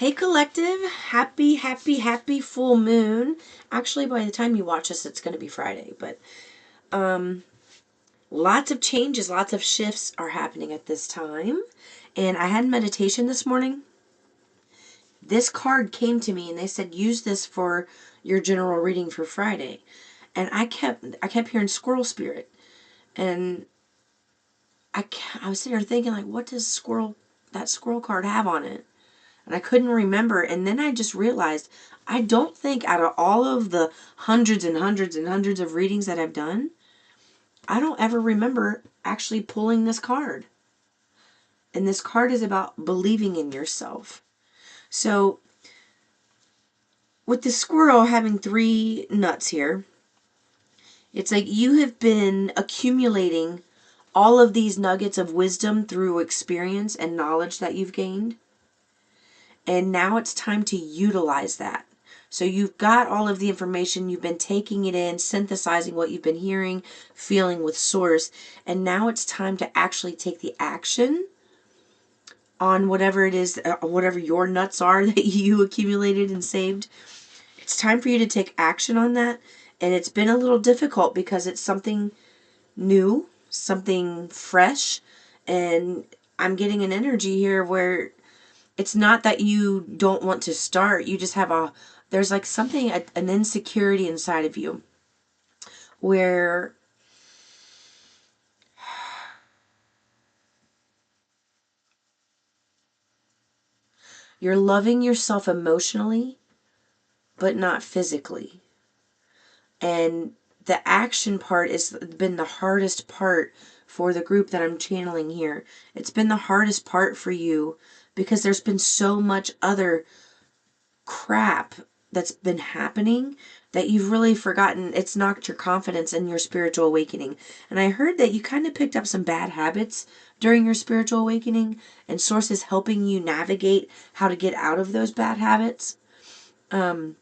Hey collective, happy full moon. Actually, by the time you watch this, it's going to be Friday, but lots of changes, lots of shifts are happening at this time. And I had meditation this morning. This card came to me and they said, use this for your general reading for Friday. And I kept hearing squirrel spirit. And I was sitting there thinking, like, what does that squirrel card have on it? And I couldn't remember. And then I just realized, I don't think out of all of the hundreds and hundreds and hundreds of readings that I've done, I don't ever remember actually pulling this card. And this card is about believing in yourself. So with the squirrel having 3 nuts here, it's like you have been accumulating all of these nuggets of wisdom through experience and knowledge that you've gained. And now it's time to utilize that. So you've got all of the information, you've been taking it in, synthesizing what you've been hearing, feeling with source, and now it's time to actually take the action on whatever it is, whatever your nuts are that you accumulated and saved. It's time for you to take action on that, and it's been a little difficult because it's something new, something fresh, and I'm getting an energy here where it's not that you don't want to start. You just have there's like something, an insecurity inside of you where you're loving yourself emotionally, but not physically. And the action part has been the hardest part for the group that I'm channeling here. It's been the hardest part for you because there's been so much other crap that's been happening that you've really forgotten. It's knocked your confidence in your spiritual awakening. And I heard that you kind of picked up some bad habits during your spiritual awakening, and Source is helping you navigate how to get out of those bad habits through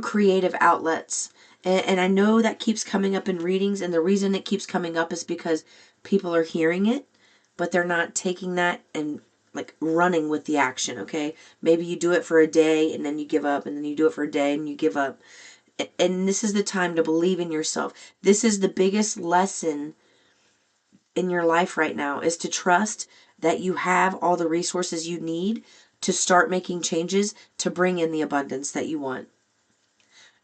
creative outlets. And I know that keeps coming up in readings, and the reason it keeps coming up is because people are hearing it, but they're not taking that and like running with the action, okay? Maybe you do it for a day and then you give up, and then you do it for a day and you give up. And this is the time to believe in yourself. This is the biggest lesson in your life right now, is to trust that you have all the resources you need to start making changes to bring in the abundance that you want.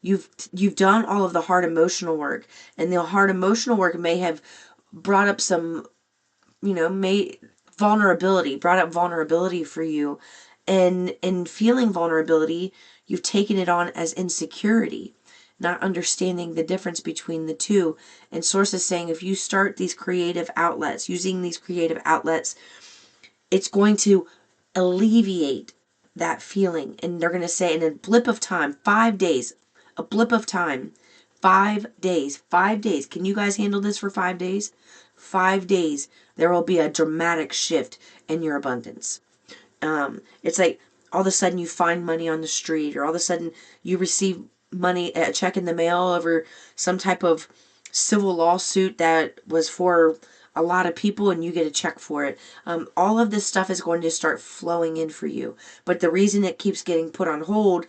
You've done all of the hard emotional work, and the hard emotional work may have brought up some, may brought up vulnerability for you, and in feeling vulnerability, you've taken it on as insecurity, not understanding the difference between the two. And Source is saying, if you start these creative outlets, using these creative outlets, it's going to alleviate that feeling. And they're going to say, in a blip of time, 5 days, a blip of time, 5 days, 5 days. Can you guys handle this for 5 days? 5 days, there will be a dramatic shift in your abundance. It's like all of a sudden you find money on the street, or all of a sudden you receive money, a check in the mail over some type of civil lawsuit that was for a lot of people, and you get a check for it. All of this stuff is going to start flowing in for you. But the reason it keeps getting put on hold,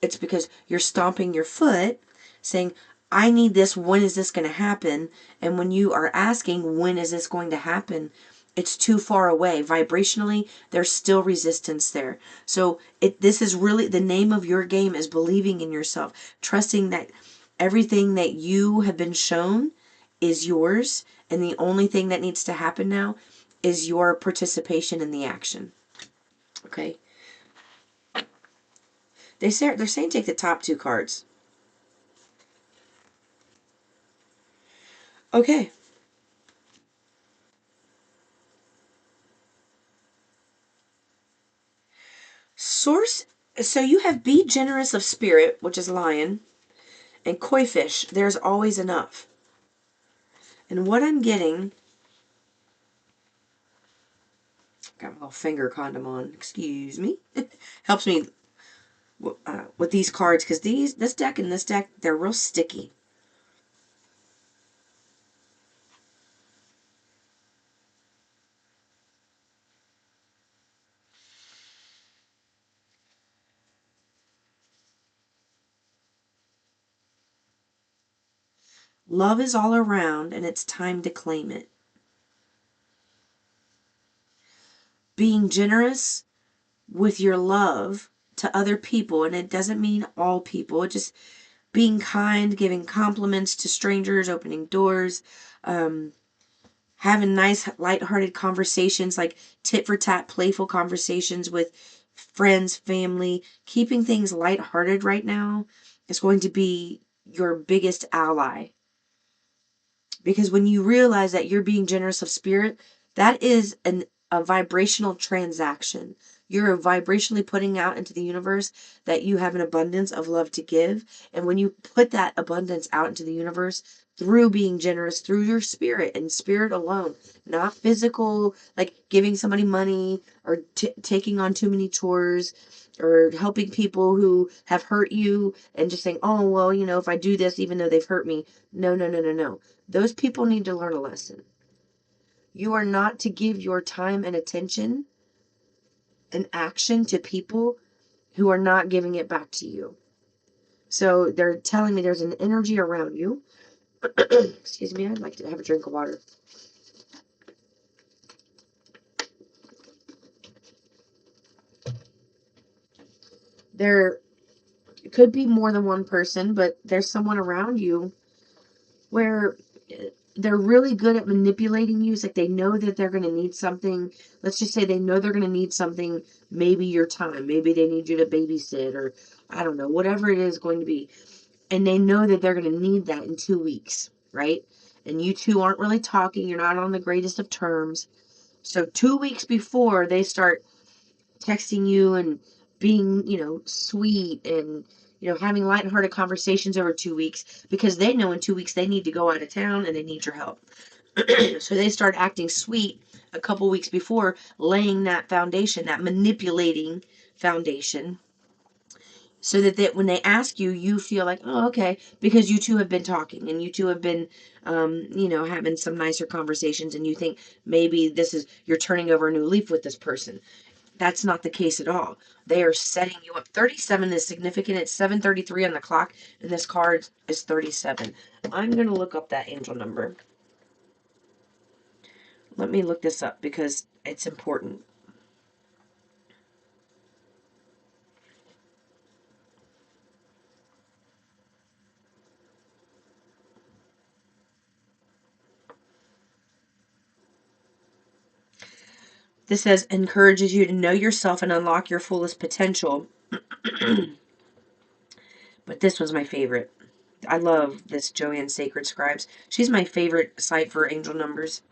it's because you're stomping your foot saying, I need this. When is this going to happen? And when you are asking, when is this going to happen? It's too far away. Vibrationally, there's still resistance there. So this is really, the name of your game is believing in yourself, trusting that everything that you have been shown is yours, and the only thing that needs to happen now is your participation in the action. Okay? They're saying take the top 2 cards. Okay. Source, so you have be generous of spirit, which is lion, and koi fish, there's always enough. And what I'm getting, got my little finger condom on, excuse me, helps me with these cards, because this deck and this deck, they're real sticky. Love is all around, and it's time to claim it. Being generous with your love to other people, and it doesn't mean all people, it just being kind, giving compliments to strangers, opening doors, having nice, lighthearted conversations, like tit for tat, playful conversations with friends, family. Keeping things lighthearted right now is going to be your biggest ally. Because when you realize that you're being generous of spirit, that is a vibrational transaction. You're vibrationally putting out into the universe that you have an abundance of love to give. And when you put that abundance out into the universe through being generous, through your spirit and spirit alone, not physical, like giving somebody money or taking on too many chores or helping people who have hurt you and just saying, oh, well, if I do this, even though they've hurt me. No, no, no, no, no. Those people need to learn a lesson. You are not to give your time and attention and action to people who are not giving it back to you. So they're telling me there's an energy around you. Excuse me, I'd like to have a drink of water. There could be more than one person, but there's someone around you where they're really good at manipulating you. It's like they know that they're going to need something. Let's just say they know they're going to need something, maybe your time. Maybe they need you to babysit or I don't know, whatever it is going to be. And they know that they're going to need that in 2 weeks, right? And you two aren't really talking. You're not on the greatest of terms. So 2 weeks before they start texting you and being, sweet and, having lighthearted conversations over 2 weeks because they know in 2 weeks they need to go out of town and they need your help. So they start acting sweet a couple weeks before, laying that foundation, that manipulating foundation, so that when they ask you, you feel like, oh, okay, because you two have been talking and you two have been, having some nicer conversations, and you think maybe you're turning over a new leaf with this person. That's not the case at all. They are setting you up. 37 is significant. It's 7:33 on the clock, and this card is 37. I'm going to look up that angel number. Let me look this up because it's important. This says encourages you to know yourself and unlock your fullest potential. But this was my favorite. I love this Joanne Sacred Scribes. She's my favorite site for angel numbers.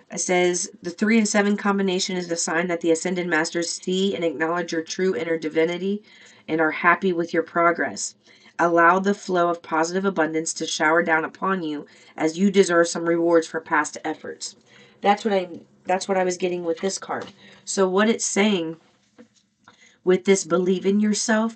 It says the 3 and 7 combination is the sign that the ascended masters see and acknowledge your true inner divinity and are happy with your progress. Allow the flow of positive abundance to shower down upon you as you deserve some rewards for past efforts. That's what I was getting with this card. So what it's saying with this believe in yourself,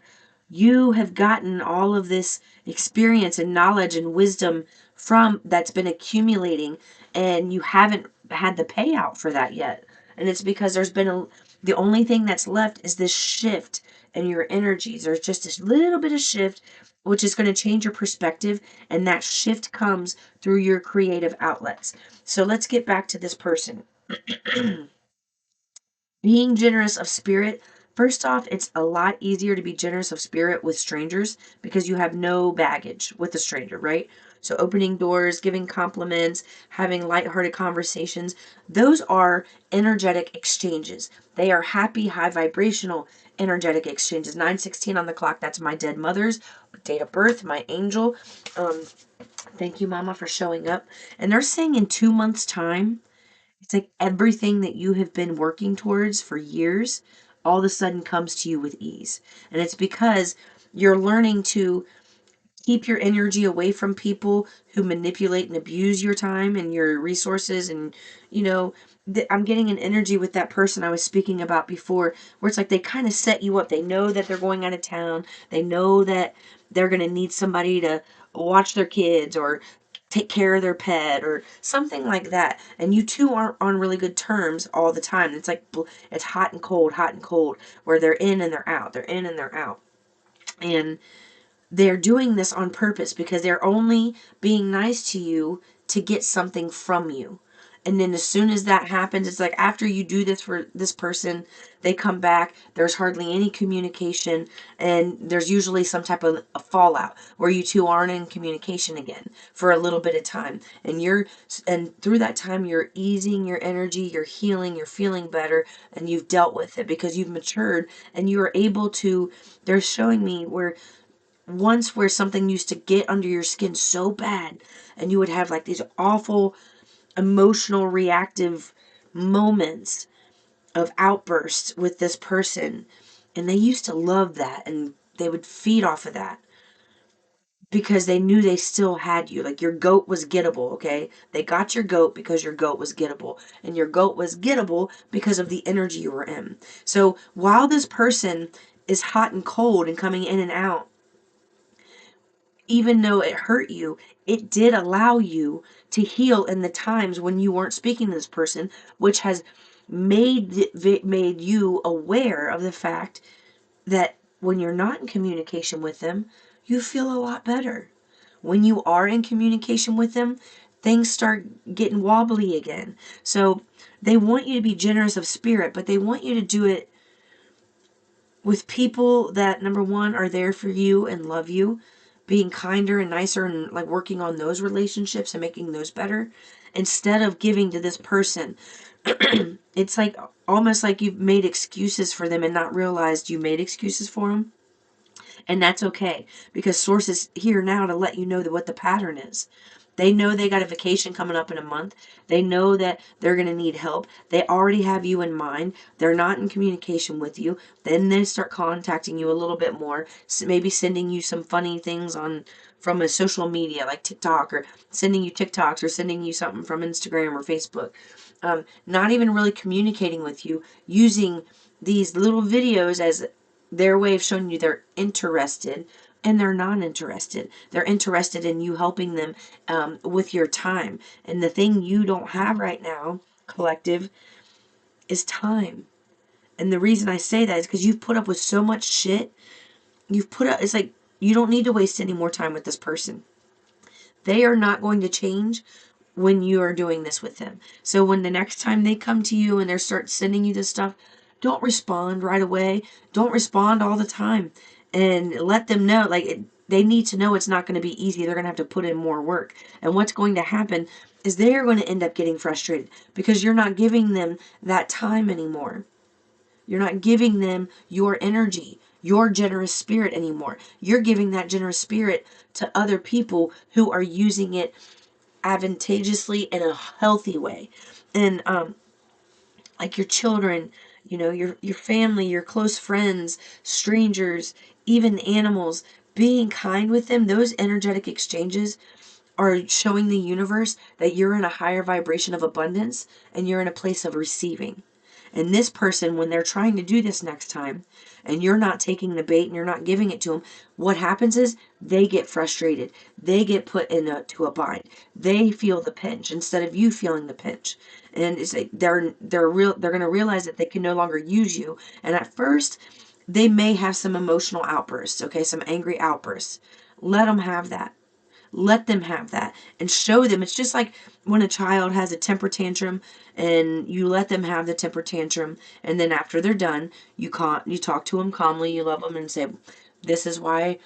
you have gotten all of this experience and knowledge and wisdom from that's been accumulating, and you haven't had the payout for that yet. And it's because the only thing that's left is this shift in your energies. There's just this little bit of shift which is going to change your perspective, and that shift comes through your creative outlets. So let's get back to this person. Being generous of spirit, first off, it's a lot easier to be generous of spirit with strangers because you have no baggage with a stranger, right? So opening doors, giving compliments, having lighthearted conversations, those are energetic exchanges. They are happy, high vibrational energetic exchanges. 9:16 on the clock, that's my dead mother's date of birth, my angel. Thank you, Mama, for showing up. And they're saying in 2 months' time, it's like everything that you have been working towards for years all of a sudden comes to you with ease. And it's because you're learning to keep your energy away from people who manipulate and abuse your time and your resources. And, I'm getting an energy with that person I was speaking about before, where it's like they kind of set you up. They know that they're going out of town. They know that they're going to need somebody to watch their kids or take care of their pet or something like that. And you two aren't on really good terms all the time. It's like it's hot and cold, where they're in and they're out. They're in and they're out. And they're doing this on purpose because they're only being nice to you to get something from you. And then as soon as that happens, it's like after you do this for this person, they come back, there's hardly any communication, and there's usually some type of a fallout where you two aren't in communication again for a little bit of time. And through that time you're easing your energy, you're healing, you're feeling better, and you've dealt with it because you've matured and you are able to. They're showing me where once where something used to get under your skin so bad and you would have like these awful emotional reactive moments of outbursts with this person, and they used to love that and they would feed off of that because they knew they still had you. Like your goat was gettable, okay? They got your goat because your goat was gettable, and your goat was gettable because of the energy you were in. So while this person is hot and cold and coming in and out, even though it hurt you, it did allow you to heal in the times when you weren't speaking to this person, which has made you aware of the fact that when you're not in communication with them, you feel a lot better. When you are in communication with them, things start getting wobbly again. So they want you to be generous of spirit, but they want you to do it with people that, number one, are there for you and love you, being kinder and nicer and like working on those relationships and making those better instead of giving to this person. It's like almost like you've made excuses for them and not realized you made excuses for them. And that's okay because Source is here now to let you know that what the pattern is. They know they got a vacation coming up in a month. They know that they're going to need help. They already have you in mind. They're not in communication with you. Then they start contacting you a little bit more, maybe sending you some funny things on from a social media like TikTok, or sending you TikToks, or sending you something from Instagram or Facebook. Not even really communicating with you, using these little videos as their way of showing you they're interested, and they're not interested. They're interested in you helping them with your time. And the thing you don't have right now, collective, is time. And the reason I say that is because you've put up with so much shit. It's like you don't need to waste any more time with this person. They are not going to change when you are doing this with them. So when the next time they come to you and they start sending you this stuff, don't respond right away. Don't respond all the time, and let them know they need to know it's not going to be easy. They're going to have to put in more work. And what's going to happen is they're going to end up getting frustrated because you're not giving them that time anymore. You're not giving them your energy, your generous spirit anymore. You're giving that generous spirit to other people who are using it advantageously in a healthy way. And like your children, your family, your close friends, strangers, even animals, being kind with them, those energetic exchanges are showing the universe that you're in a higher vibration of abundance and you're in a place of receiving. And this person, when they're trying to do this next time, and you're not taking the bait and you're not giving it to them, what happens is they get frustrated. They get put to a bind. They feel the pinch instead of you feeling the pinch. And it's like they're going to realize that they can no longer use you. And at first, they may have some emotional outbursts, okay, some angry outbursts. Let them have that. Let them have that and show them. It's just like when a child has a temper tantrum and you let them have the temper tantrum, and then after they're done, you talk to them calmly, you love them and say, this is why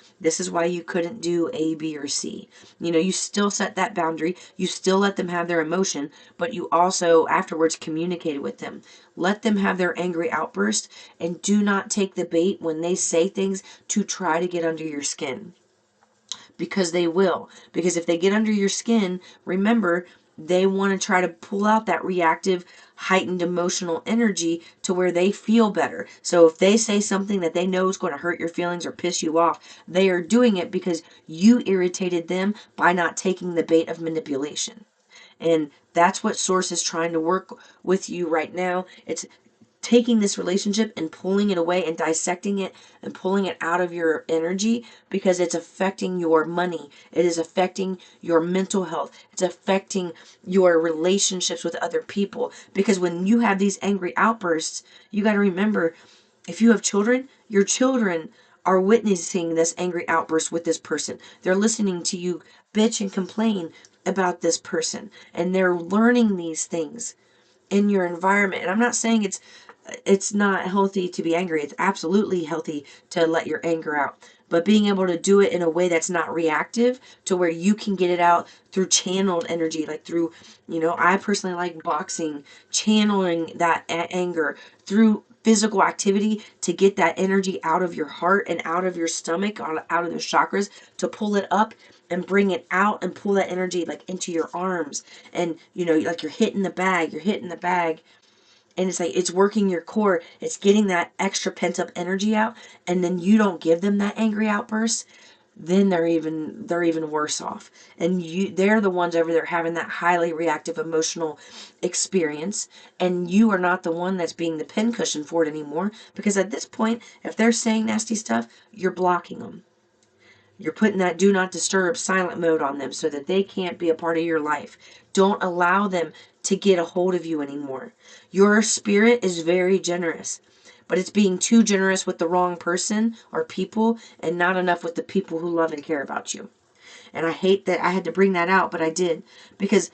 you couldn't do A, B, or C. You still set that boundary. You still let them have their emotion, but you also afterwards communicated with them. Let them have their angry outburst, and do not take the bait when they say things to try to get under your skin, because they will. Because if they get under your skin, remember, they want to try to pull out that reactive, heightened emotional energy to where they feel better. So if they say something that they know is going to hurt your feelings or piss you off, they are doing it because you irritated them by not taking the bait of manipulation. And that's what Source is trying to work with you right now. It's taking this relationship and pulling it away and dissecting it and pulling it out of your energy, because it's affecting your money. It is affecting your mental health. It's affecting your relationships with other people. Because when you have these angry outbursts, you got to remember, if you have children, your children are witnessing this angry outburst with this person. They're listening to you bitch and complain about this person, and they're learning these things in your environment. And I'm not saying it's not healthy to be angry. It's absolutely healthy to let your anger out. But being able to do it in a way that's not reactive, to where you can get it out through channeled energy, like through, I personally like boxing, channeling that anger through physical activity to get that energy out of your heart and out of your stomach, out of the chakras, to pull it up and bring it out and pull that energy like into your arms. And, like you're hitting the bag, and it's like it's working your core, it's getting that extra pent up energy out, and then you don't give them that angry outburst, then they're even worse off. And they're the ones over there having that highly reactive emotional experience, and you are not the one that's being the pincushion for it anymore, because at this point, if they're saying nasty stuff, you're blocking them. You're putting that do not disturb silent mode on them so that they can't be a part of your life. Don't allow them to get a hold of you anymore. Your spirit is very generous, but it's being too generous with the wrong person or people and not enough with the people who love and care about you. And I hate that I had to bring that out, but I did, because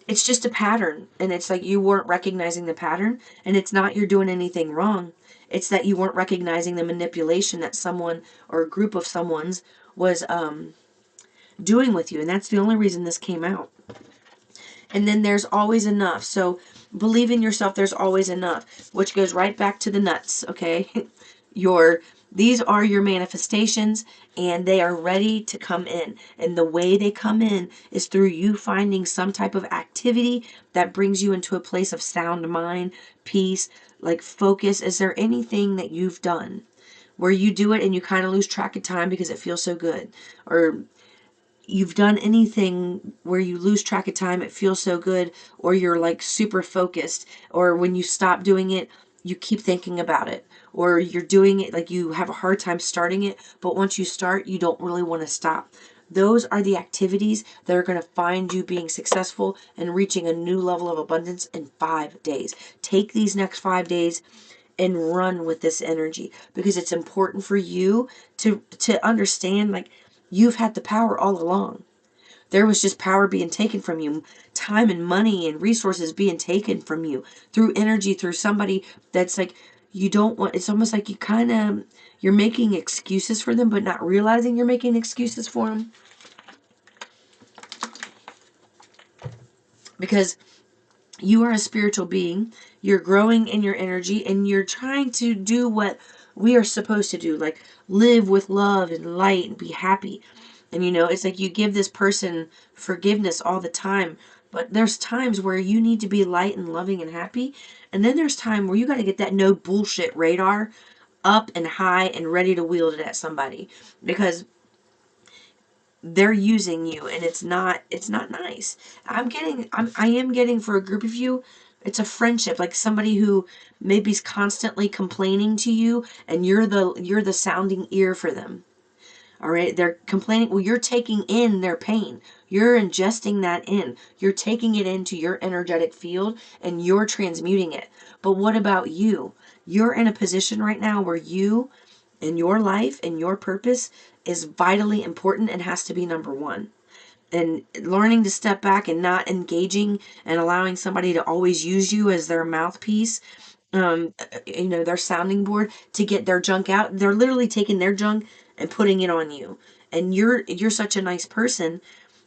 it's just a pattern, and it's like you weren't recognizing the pattern, and it's not you're doing anything wrong. It's that you weren't recognizing the manipulation that someone or a group of someone's was doing with you, and that's the only reason this came out. And then there's always enough. So believe in yourself, there's always enough, which goes right back to the nuts, okay? These are your manifestations, and they are ready to come in. And the way they come in is through you finding some type of activity that brings you into a place of sound mind, peace, like focus. Is there anything that you've done where you do it and you kind of lose track of time because it feels so good? Or you've done anything where you lose track of time, it feels so good, or you're like super focused, or when you stop doing it, you keep thinking about it, or you're doing it like you have a hard time starting it, but once you start, you don't really want to stop. Those are the activities that are going to find you being successful and reaching a new level of abundance in 5 days. Take these next 5 days and run with this energy, because it's important for you to understand, like, you've had the power all along. There was just power being taken from you, time and money and resources being taken from you through energy, through somebody that's like, you don't want, it's almost like you're making excuses for them, but not realizing you're making excuses for them. Because you are a spiritual being, you're growing in your energy, and you're trying to do what we are supposed to do, like live with love and light and be happy. And it's like you give this person forgiveness all the time, but there's times where you need to be light and loving and happy, and then there's time where you got to get that no bullshit radar up and high and ready to wield it at somebody, because they're using you, and it's not nice. I am getting, for a group of you, it's a friendship, like somebody who maybe is constantly complaining to you, and you're the sounding ear for them. All right, they're complaining. Well, you're taking in their pain. You're ingesting that in. You're taking it into your energetic field, and you're transmuting it. But what about you? You're in a position right now where you and your life and your purpose is vitally important and has to be number one. And learning to step back and not engaging and allowing somebody to always use you as their mouthpiece, their sounding board to get their junk out. They're literally taking their junk and putting it on you. And you're such a nice person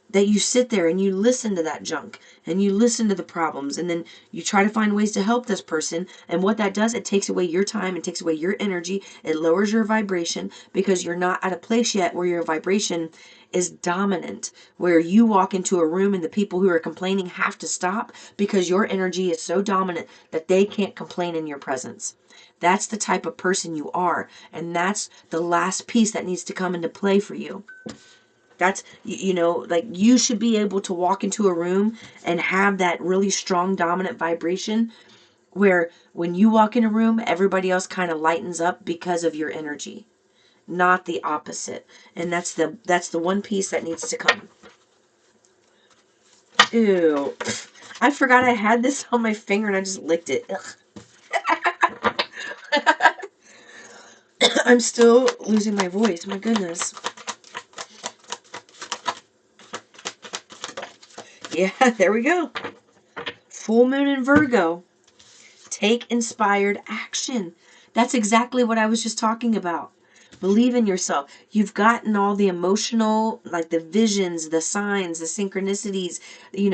that you sit there and you listen to that junk and you listen to the problems, and then you try to find ways to help this person. And what that does, it takes away your time, it takes away your energy, it lowers your vibration, because you're not at a place yet where your vibration is dominant, where you walk into a room and the people who are complaining have to stop because your energy is so dominant that they can't complain in your presence. That's the type of person you are, and that's the last piece that needs to come into play for you. That's, like, you should be able to walk into a room and have that really strong dominant vibration where when you walk in a room, everybody else kind of lightens up because of your energy, not the opposite. And that's the one piece that needs to come. Ew. I forgot I had this on my finger and I just licked it. Ugh. I'm still losing my voice. My goodness. Yeah, there we go. Full moon in Virgo. Take inspired action. That's exactly what I was just talking about. Believe in yourself. You've gotten all the emotional, like the visions, the signs, the synchronicities,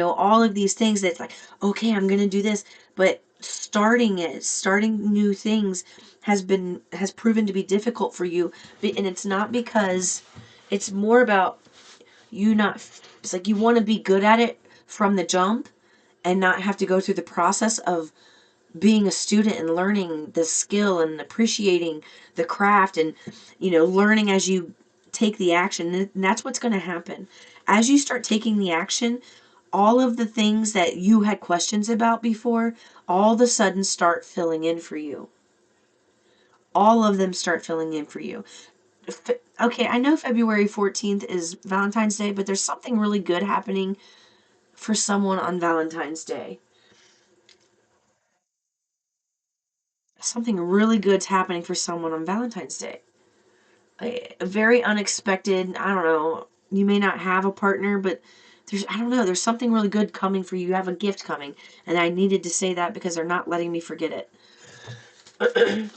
all of these things that's like, okay, I'm going to do this. But starting new things has proven to be difficult for you. And it's not because it's more about you not, it's like you want to be good at it from the jump and not have to go through the process of being a student and learning the skill and appreciating the craft and learning as you take the action. And that's what's going to happen as you start taking the action. All of the things that you had questions about before all of a sudden start filling in for you. All of them start filling in for you. Okay, I know February 14th is Valentine's Day, but there's something really good happening for someone on Valentine's Day. Something really good's happening for someone on Valentine's Day. A very unexpected, I don't know, you may not have a partner, but I don't know, there's something really good coming for you. You have a gift coming. And I needed to say that because they're not letting me forget it.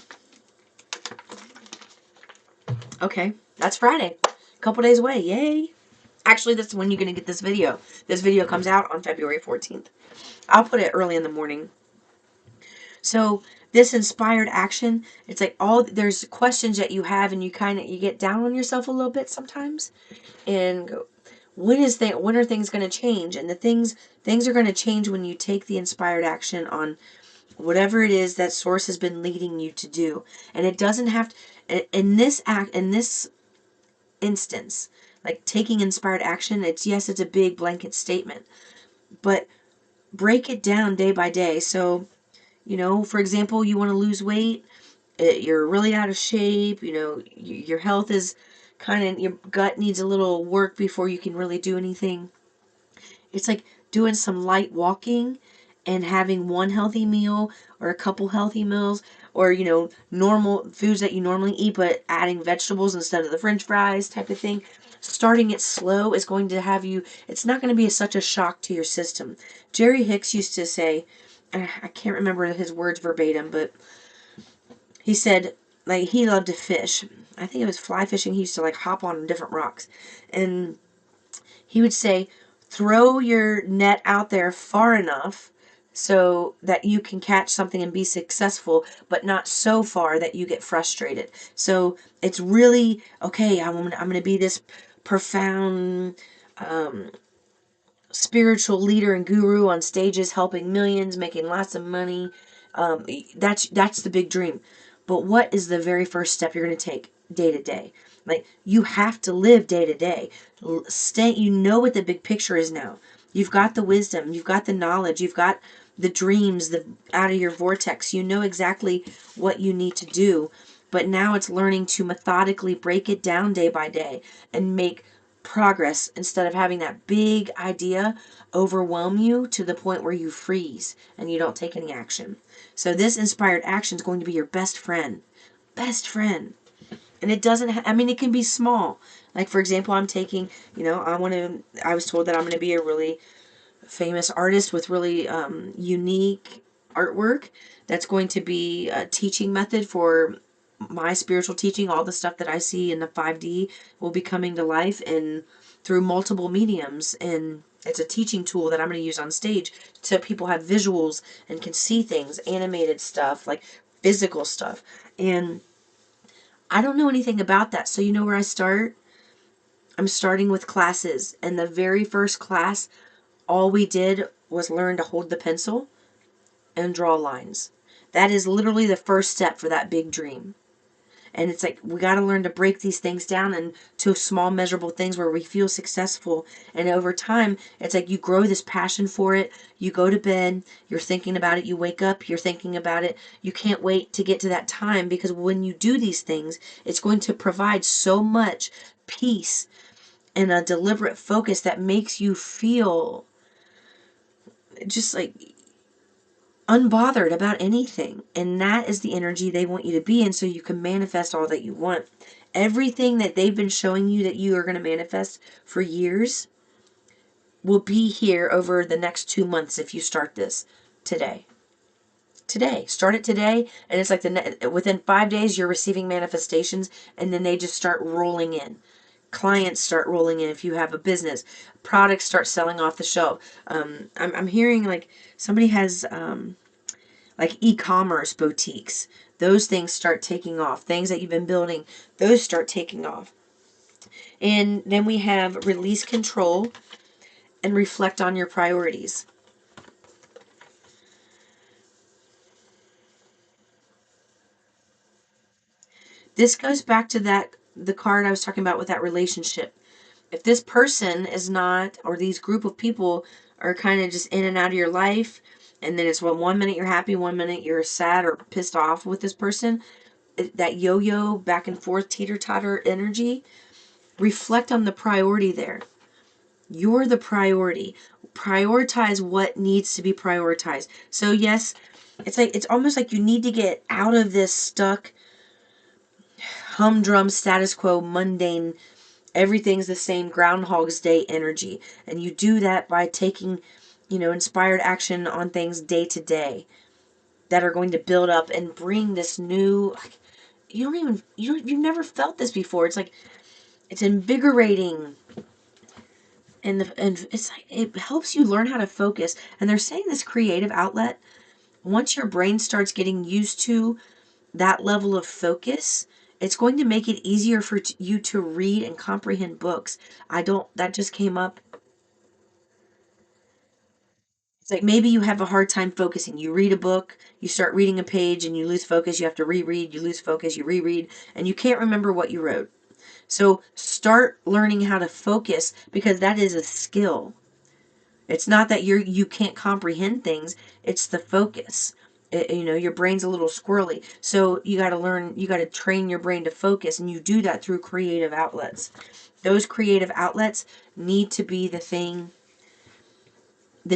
Okay, that's Friday. A couple days away. Yay. Actually, that's when you're going to get this video. This video comes out on February 14th. I'll put it early in the morning. So this inspired action, it's like there's questions that you have and you get down on yourself a little bit sometimes and go, when are things going to change? And things are going to change when you take the inspired action on whatever it is that source has been leading you to do. And it doesn't have to, in this instance, like taking inspired action, it's a big blanket statement, but break it down day by day. So, for example, you want to lose weight, you're really out of shape, your health is your gut needs a little work before you can really do anything. It's like doing some light walking and having one healthy meal or a couple healthy meals or, normal foods that you normally eat, but adding vegetables instead of the French fries type of thing. Starting it slow is going to it's not going to be such a shock to your system. Jerry Hicks used to say, I can't remember his words verbatim, but he said, like, he loved to fish. I think it was fly fishing. He used to, like, hop on different rocks. And he would say, throw your net out there far enough so that you can catch something and be successful, but not so far that you get frustrated. So it's really, okay, I'm going to be this profound spiritual leader and guru on stages helping millions, making lots of money. That's the big dream. But what is the very first step you're going to take day to day? Like, you have to live day to day. You know what the big picture is now. You've got the wisdom, you've got the knowledge, you've got the dreams, the out of your vortex. You know exactly what you need to do. But now it's learning to methodically break it down day by day and make progress instead of having that big idea overwhelm you to the point where you freeze and you don't take any action. So this inspired action is going to be your best friend. Best friend. And it doesn't it can be small. Like, for example, I'm taking, I was told that I'm going to be a really famous artist with really unique artwork that's going to be a teaching method for my spiritual teaching. All the stuff that I see in the 5D will be coming to life and through multiple mediums, and it's a teaching tool that I'm going to use on stage so people have visuals and can see things, animated stuff, like physical stuff. And I don't know anything about that. So you know where I start? I'm starting with classes, and the very first class, all we did was learn to hold the pencil and draw lines. That is literally the first step for that big dream. And it's like, we got to learn to break these things down into small measurable things where we feel successful. And over time, it's like you grow this passion for it. You go to bed, you're thinking about it. You wake up, you're thinking about it. You can't wait to get to that time, because when you do these things, it's going to provide so much peace and a deliberate focus that makes you feel just like unbothered about anything. And that is the energy they want you to be in so you can manifest all that you want. Everything that they've been showing you that you are going to manifest for years will be here over the next 2 months if you start this today. Today. Start it today, and it's like within 5 days you're receiving manifestations, and then they just start rolling in. Clients start rolling in if you have a business. Products start selling off the shelf. I'm hearing like somebody has like e-commerce boutiques. Those things start taking off. Things that you've been building, those start taking off. And then we have release control and reflect on your priorities. This goes back to the card I was talking about with that relationship. If this person is not, or these group of people are kind of just in and out of your life, and then it's when 1 minute you're happy, 1 minute you're sad or pissed off with this person, that yo-yo back and forth teeter-totter energy, reflect on the priority there. You're the priority. Prioritize what needs to be prioritized. So yes, it's almost like you need to get out of this stuck humdrum status quo mundane everything's the same groundhog's day energy, and you do that by taking inspired action on things day to day that are going to build up and bring this new, like, you've never felt this before. It's like it's invigorating, and it's like it helps you learn how to focus. And they're saying this creative outlet, once your brain starts getting used to that level of focus, it's going to make it easier for you to read and comprehend books. That just came up. It's like maybe you have a hard time focusing. You read a book, you start reading a page and you lose focus. You have to reread, you lose focus, you reread, and you can't remember what you wrote. So start learning how to focus, because that is a skill. It's not that you can't comprehend things, it's the focus. Your brain's a little squirrely. So you got to learn, you got to train your brain to focus, and you do that through creative outlets. Those creative outlets need to be the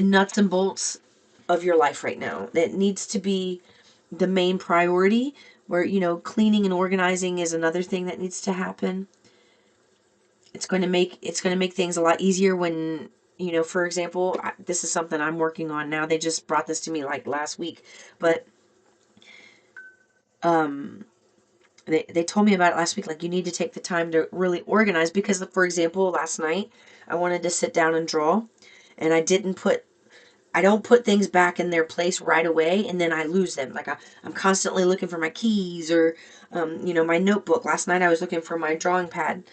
nuts and bolts of your life right now. It needs to be the main priority, where cleaning and organizing is another thing that needs to happen. It's going to make things a lot easier when, for example, this is something I'm working on now. They just brought this to me like last week, but they told me about it last week. Like, you need to take the time to really organize, because, for example, last night I wanted to sit down and draw, and I don't put things back in their place right away, and then I lose them. Like, I'm constantly looking for my keys, or my notebook. Last night I was looking for my drawing pad,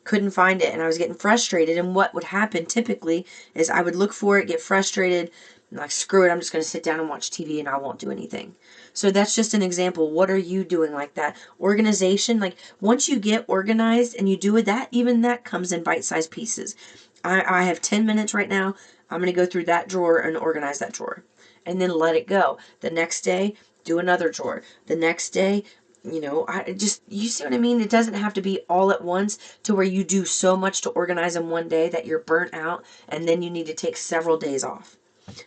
couldn't find it, and I was getting frustrated. And what would happen typically is I would look for it, get frustrated, and like, screw it, I'm just going to sit down and watch TV, and I won't do anything. So that's just an example. What are you doing like that? Organization, like, once you get organized and you do it, even that comes in bite-sized pieces. I have 10 minutes right now. I'm going to go through that drawer and organize that drawer, and then let it go. The next day, do another drawer. The next day, you see what I mean? It doesn't have to be all at once to where you do so much to organize in one day that you're burnt out, and then you need to take several days off.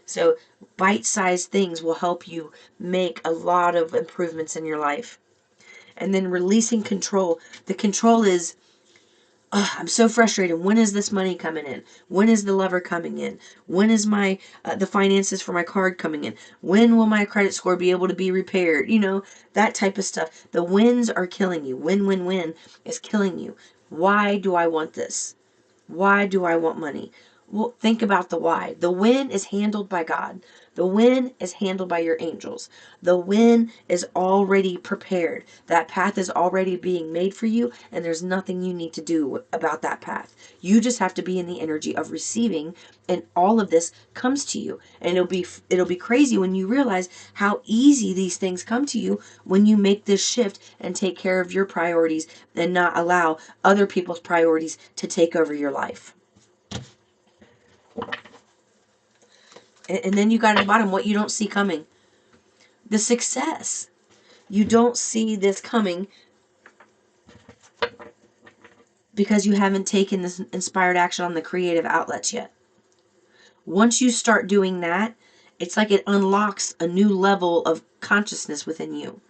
So bite-sized things will help you make a lot of improvements in your life. And then releasing control. The control is, I'm so frustrated. When is this money coming in? When is the lever coming in? When is my the finances for my card coming in? When will my credit score be able to be repaired? That type of stuff. The wins are killing you. Win is killing you. Why do I want this? Why do I want money? Well, think about the why. The win is handled by God. The win is handled by your angels. The win is already prepared. That path is already being made for you, and there's nothing you need to do about that path. You just have to be in the energy of receiving, and all of this comes to you. And it'll be crazy when you realize how easy these things come to you when you make this shift and take care of your priorities and not allow other people's priorities to take over your life. And then you got at the bottom what you don't see coming. The success. You don't see this coming because you haven't taken this inspired action on the creative outlets yet. Once you start doing that, It's like it unlocks a new level of consciousness within you.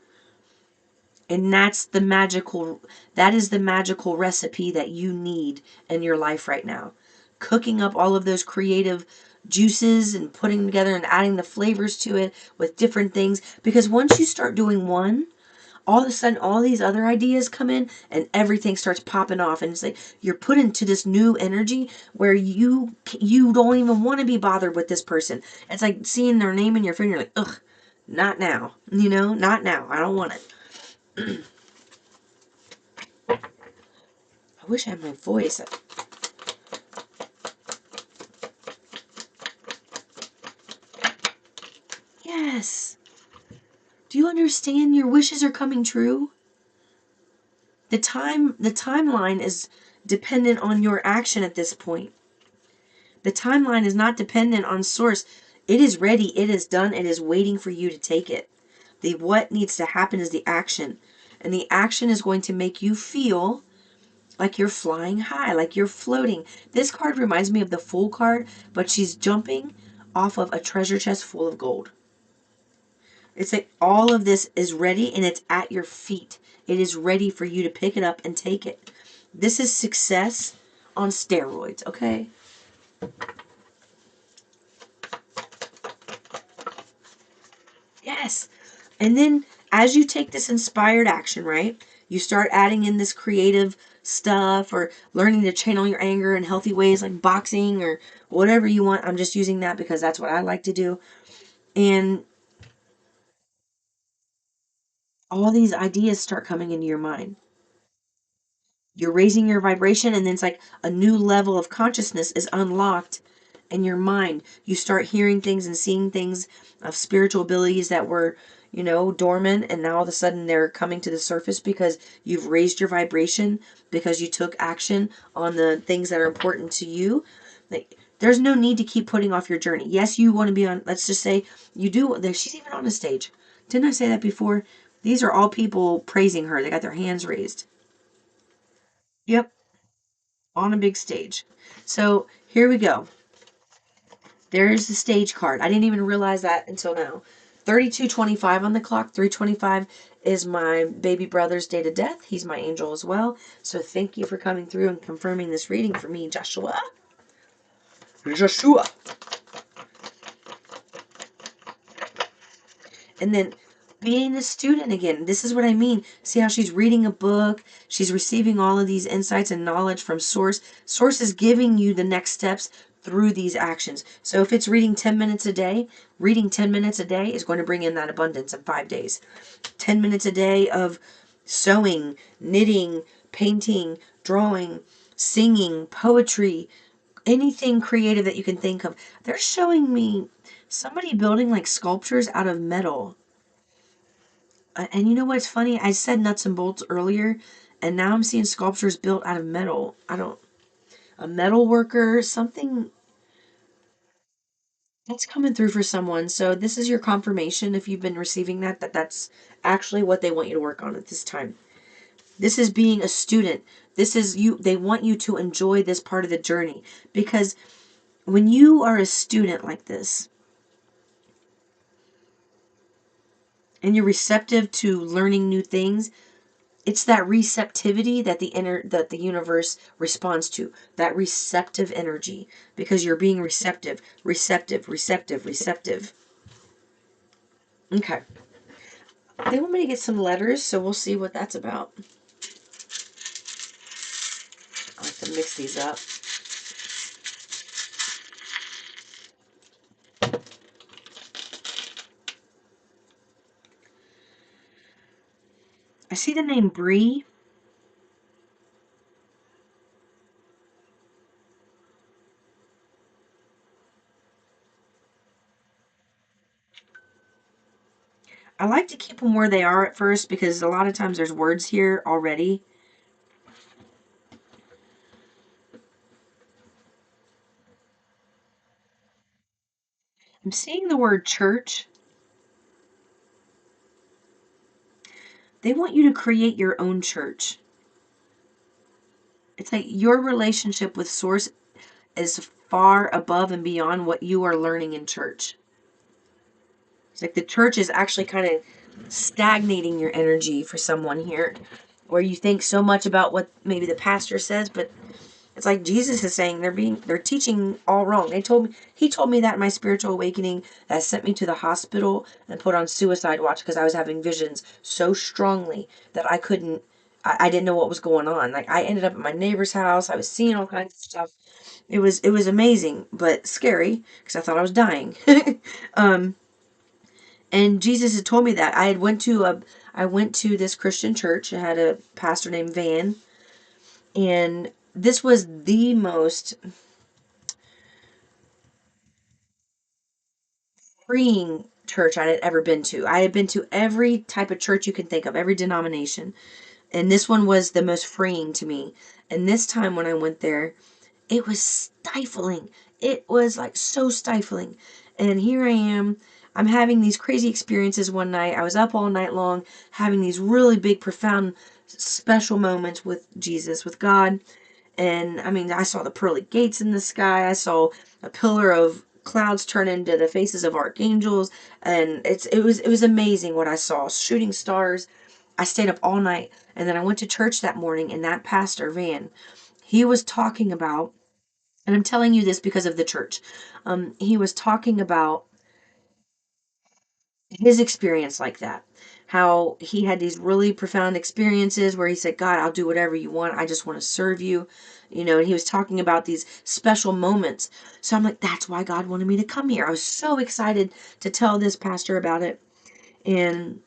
And that is the magical recipe that you need in your life right now. Cooking up all of those creative juices and putting them together and adding the flavors to it with different things. Because once you start doing one, all of a sudden all these other ideas come in and everything starts popping off, and it's like you're put into this new energy where you don't even want to be bothered with this person. It's like seeing their name in your phone, you're like, ugh, not now, not now, I don't want it. I wish I had my voice. Yes. Do you understand your wishes are coming true? The timeline is dependent on your action at this point. The timeline is not dependent on source. It is ready, it is done, it is waiting for you to take it. The what needs to happen is the action. And the action is going to make you feel like you're flying high, like you're floating. This card reminds me of the Fool card, but she's jumping off of a treasure chest full of gold. It's like all of this is ready and it's at your feet. It is ready for you to pick it up and take it. This is success on steroids, okay? Yes. And then as you take this inspired action, right? You start adding in this creative stuff or learning to channel your anger in healthy ways like boxing or whatever you want. I'm just using that because that's what I like to do. And all these ideas start coming into your mind. You're raising your vibration, and then it's like a new level of consciousness is unlocked in your mind. You start hearing things and seeing things of spiritual abilities that were, dormant, and now all of a sudden they're coming to the surface because you've raised your vibration, because you took action on the things that are important to you. Like, there's no need to keep putting off your journey. Yes, you want to be on, let's just say you do. She's even on a stage. Didn't I say that before? These are all people praising her. They got their hands raised. Yep, on a big stage. So here we go. There's the stage card. I didn't even realize that until now. 3225 on the clock. 325 is my baby brother's date of death. He's my angel as well. So thank you for coming through and confirming this reading for me, Joshua. Joshua. And then being a student again, this is what I mean. See how she's reading a book, she's receiving all of these insights and knowledge from source. Source is giving you the next steps through these actions. So if it's reading 10 minutes a day, reading 10 minutes a day is going to bring in that abundance in 5 days. 10 minutes a day of sewing, knitting, painting, drawing, singing, poetry, anything creative that you can think of. They're showing me somebody building like sculptures out of metal. And you know what's funny? I said nuts and bolts earlier, and now I'm seeing sculptures built out of metal. A metal worker, something that's coming through for someone. So this is your confirmation if you've been receiving that's actually what they want you to work on at this time. This is being a student. This is you. They want you to enjoy this part of the journey because when you are a student like this and you're receptive to learning new things, it's that receptivity that the universe responds to, that receptive energy, because you're being receptive, receptive, receptive, receptive. Okay, they want me to get some letters, so we'll see what that's about. I like to mix these up. I see the name Bree. I like to keep them where they are at first because a lot of times there's words here already. I'm seeing the word church. They want you to create your own church. It's like your relationship with Source is far above and beyond what you are learning in church. It's like the church is actually kind of stagnating your energy for someone here, where you think so much about what maybe the pastor says, but it's like Jesus is saying they're teaching all wrong. He told me that in my spiritual awakening that sent me to the hospital and put on suicide watch because I was having visions so strongly that I didn't know what was going on. Like I ended up at my neighbor's house. I was seeing all kinds of stuff. It was amazing, but scary because I thought I was dying. um, and Jesus had told me that I went to this Christian church. It had a pastor named Van, and this was the most freeing church I had ever been to. I had been to every type of church you can think of, every denomination, and this one was the most freeing to me. And this time when I went there, it was stifling. It was like so stifling. And here I am. I'm having these crazy experiences one night. I was up all night long having these really big, profound, special moments with Jesus, with God. And I mean, I saw the pearly gates in the sky. I saw a pillar of clouds turn into the faces of archangels, and it was amazing what I saw. Shooting stars. I stayed up all night, and then I went to church that morning. And that pastor Van, he was talking about, and I'm telling you this because of the church. He was talking about his experience like that. How he had these really profound experiences where he said, God, I'll do whatever you want. I just want to serve you. And he was talking about these special moments. So I'm like, that's why God wanted me to come here. I was so excited to tell this pastor about it. And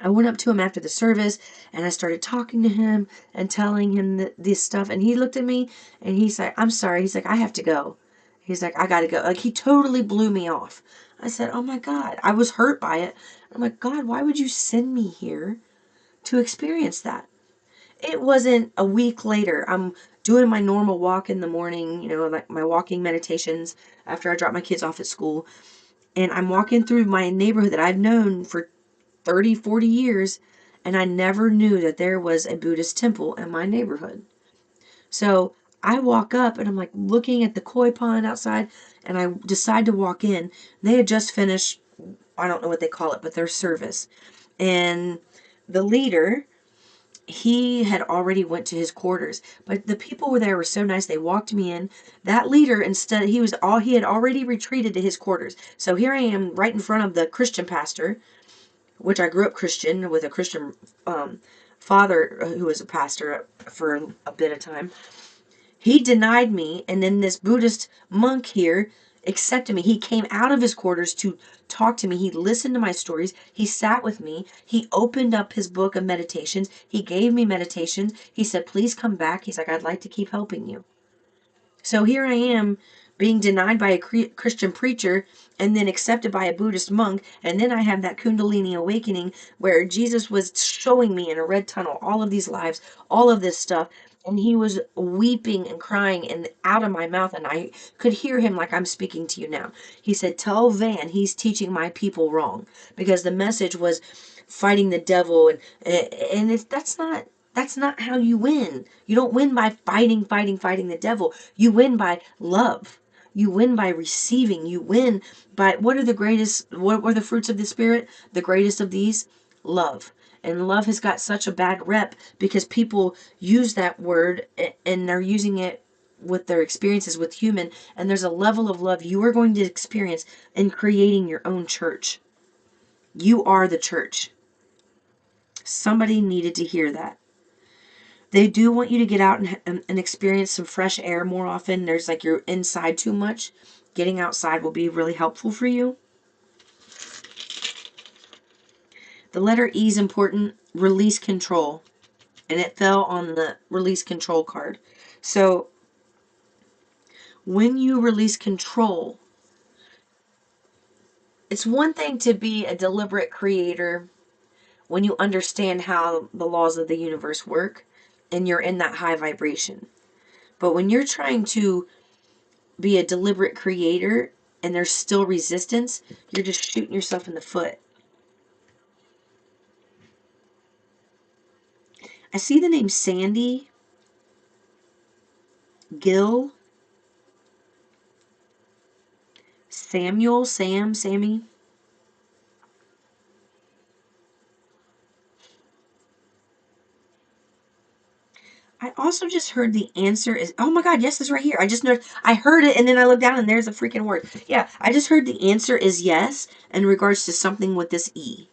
I went up to him after the service and I started talking to him and telling him this stuff. And he looked at me and he's like, I'm sorry. He's like, I have to go. He's like, I got to go. Like, he totally blew me off. I said, oh my God. I was hurt by it. I'm like, God, why would you send me here to experience that? It wasn't a week later. I'm doing my normal walk in the morning, like my walking meditations after I drop my kids off at school. And I'm walking through my neighborhood that I've known for 30, 40 years, and I never knew that there was a Buddhist temple in my neighborhood. So I walk up and I'm like looking at the koi pond outside, and I decide to walk in. They had just finished, I don't know what they call it, but their service. And the leader, he had already went to his quarters, but the people were there were so nice. They walked me in. That leader, instead, he had already retreated to his quarters. So here I am right in front of the Christian pastor, which I grew up Christian with a Christian father who was a pastor for a bit of time. He denied me, and then this Buddhist monk here accepted me. He came out of his quarters to talk to me. He listened to my stories. He sat with me. He opened up his book of meditations. He gave me meditations. He said, please come back. He's like, I'd like to keep helping you. So here I am being denied by a Christian preacher and then accepted by a Buddhist monk. And then I have that Kundalini awakening where Jesus was showing me in a red tunnel all of these lives, all of this stuff. And he was weeping and crying and out of my mouth. And I could hear him like I'm speaking to you now. He said, tell Van he's teaching my people wrong, because the message was fighting the devil. And that's not how you win. You don't win by fighting the devil. You win by love. You win by receiving. You win by what are the fruits of the Spirit? The greatest of these? Love. And love has got such a bad rep because people use that word and they're using it with their experiences with human. And there's a level of love you are going to experience in creating your own church. You are the church. Somebody needed to hear that. They do want you to get out and experience some fresh air more often. There's like you're inside too much. Getting outside will be really helpful for you. The letter E is important. Release control. And it fell on the release control card. So when you release control, it's one thing to be a deliberate creator when you understand how the laws of the universe work and you're in that high vibration. But when you're trying to be a deliberate creator and there's still resistance, you're just shooting yourself in the foot. I see the name Sandy, Gil, Samuel, Sammy. I also just heard the answer is, oh my God, yes, it's right here. I just know, I heard it and then I looked down and there's a freaking word. Yeah, I just heard the answer is yes in regards to something with this E.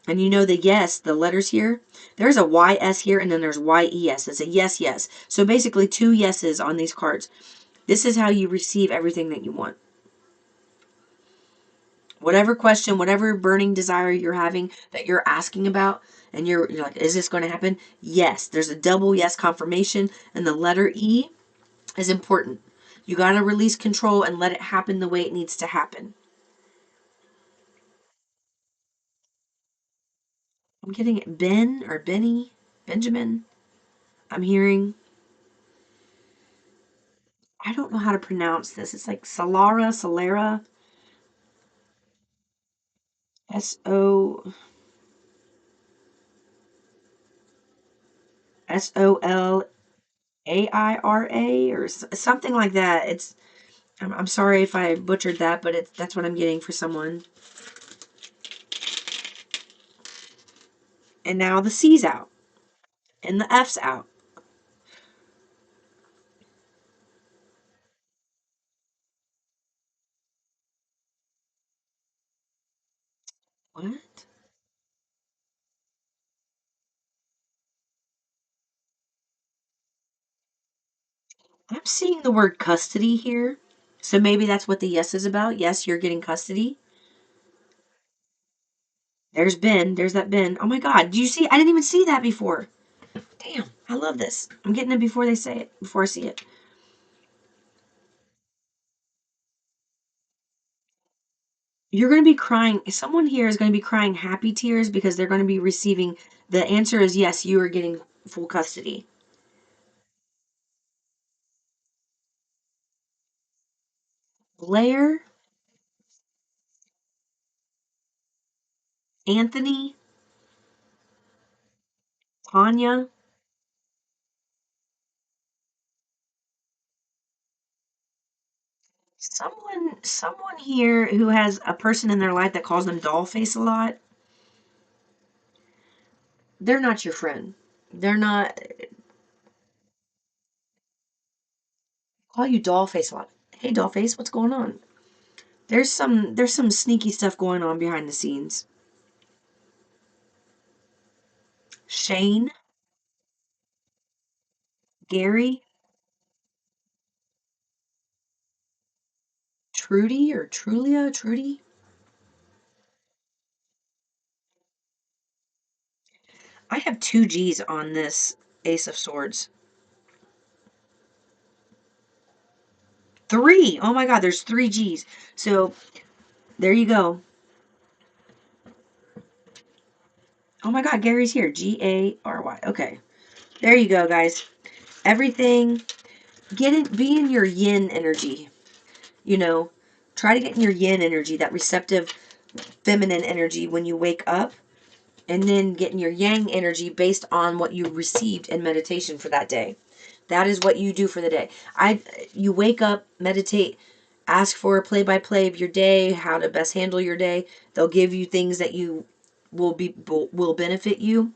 And you know the yes, the letters here, there's a YS here and then there's YES. It's a yes, yes. So basically two yeses on these cards. This is how you receive everything that you want. Whatever question, whatever burning desire you're having that you're asking about, and you're like, is this going to happen? Yes. There's a double yes confirmation, and the letter E is important. You got to release control and let it happen the way it needs to happen. I'm getting it. Ben or Benny, Benjamin. I'm hearing, I don't know how to pronounce this. It's like Solara, Solaira, or something like that. I'm sorry if I butchered that, but that's what I'm getting for someone. And now the C's out and the F's out. What? I'm seeing the word custody here. So maybe that's what the yes is about. Yes, you're getting custody. There's Ben. There's that Ben. Oh my God. Do you see? I didn't even see that before. Damn. I love this. I'm getting it before they say it, before I see it. You're going to be crying. Someone here is going to be crying happy tears because they're going to be receiving. The answer is yes, you are getting full custody. Blair, Anthony, Tanya. Someone here who has a person in their life that calls them doll face a lot, they're not your friend. They're not call you doll face a lot. Hey doll face, what's going on? There's some sneaky stuff going on behind the scenes. Shane, Gary, Trudy or Trulia, Trudy. I have two G's on this Ace of Swords. Three. Oh my God, there's three G's. So there you go. Oh my God, Gary's here. Gary. Okay. There you go, guys. Everything. Be in your yin energy. You know, try to get in your yin energy, that receptive feminine energy when you wake up, and then get in your yang energy based on what you received in meditation for that day. That is what you do for the day. You wake up, meditate, ask for a play-by-play of your day, how to best handle your day. They'll give you things that you will benefit you,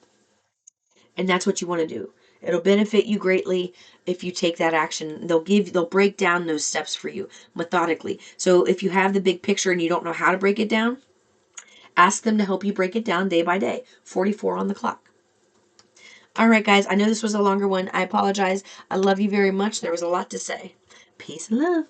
and that's what you want to do. It'll benefit you greatly if you take that action. They'll break down those steps for you methodically. So if you have the big picture and you don't know how to break it down, ask them to help you break it down day by day. 44 on the clock. All right, guys, I know this was a longer one. I apologize. I love you very much. There was a lot to say. Peace and love.